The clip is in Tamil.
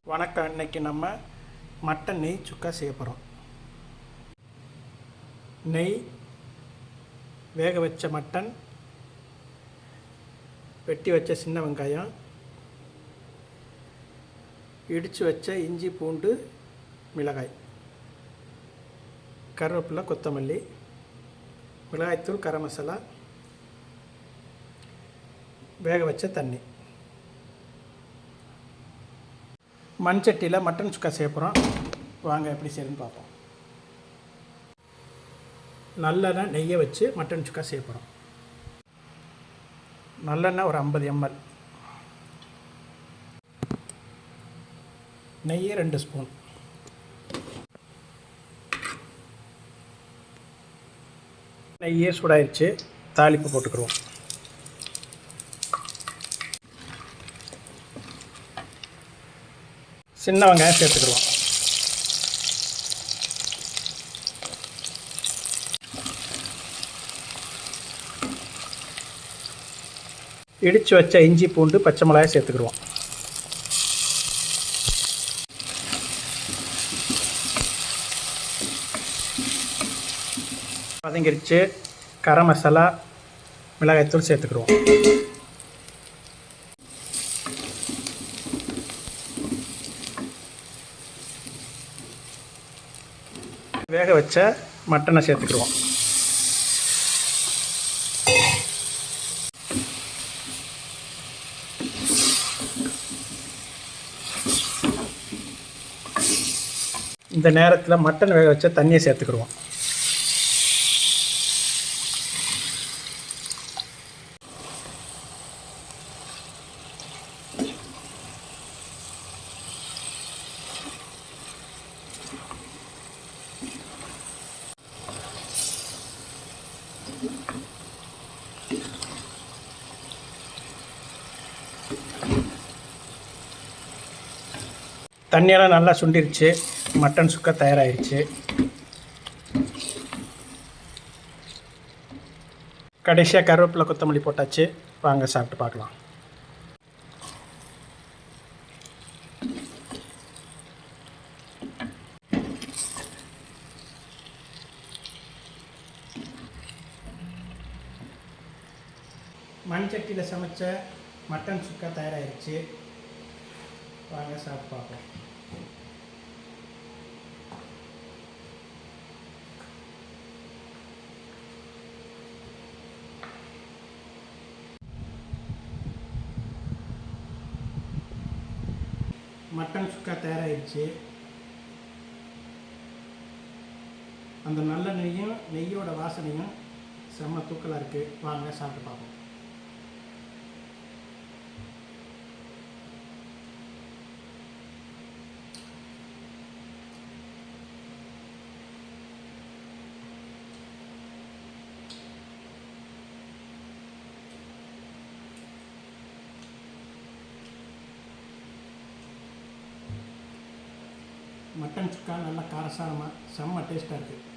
வணக்கம். இன்றைக்கி நம்ம மட்டன் நெய் சுக்கா செய்ய போகிறோம். நெய், வேக வச்ச மட்டன், வெட்டி வச்ச சின்ன வெங்காயம், இடித்து வச்ச இஞ்சி பூண்டு மிளகாய், கருவேப்பிலை கொத்தமல்லி, மிளகாய்த்தூள் கரம் மசாலா, வேக வச்ச தண்ணி. மண் சட்டியில் மட்டன் சுக்கா செய்ய போகிறோம். வாங்க எப்படி செய்யணும்னு பார்ப்போம். நல்லெண்ணெய் நெய்யை வச்சு மட்டன் சுக்கா செய்ய போகிறோம். நல்லெண்ணெய் ஒரு 50 ml, நெய் 2 ஸ்பூன். நெய்யே சூடாயிருச்சு, தாளிப்பு போட்டுக்கிறோம். சின்ன வெங்காயம் சேர்த்துக்கிடுவோம். இடித்து வச்ச இஞ்சி பூண்டு பச்சை மிளகாய் சேர்த்துக்கிடுவோம். வதங்கிடுச்சு. கரம் மசாலா, மிளகாய்த்தூள் சேர்த்துக்கிடுவோம். வேக வச்ச மட்டனை சேர்த்துக்கிடுவோம். இந்த நேரத்தில் மட்டன் வேக வச்ச தண்ணியை சேர்த்துக்கிடுவோம். தண்ணியெல்லாம் நல்லா சுண்டிருச்சு. மட்டன் சுக்கா தயாராகிடுச்சு. கடைசியாக கருவேப்பிலை கொத்தமல்லி போட்டாச்சு. வாங்க சாப்பிட்டு பார்க்கலாம். மண் சட்டியில் சமைச்ச மட்டன் சுக்கா தயாராகிடுச்சு. வாங்க சாப்பிட்டு பார்ப்போம். மட்டன் சுக்கா தயாராகிடுச்சு. அந்த நல்ல நெய்யோட வாசனையும் செம்ம தூக்கலாக இருக்குது. வாங்க சாப்பிட்டு பார்ப்போம். மட்டன் சுக்கா நல்லா காரசாரமாக செம்ம டேஸ்ட்டாக இருக்குது.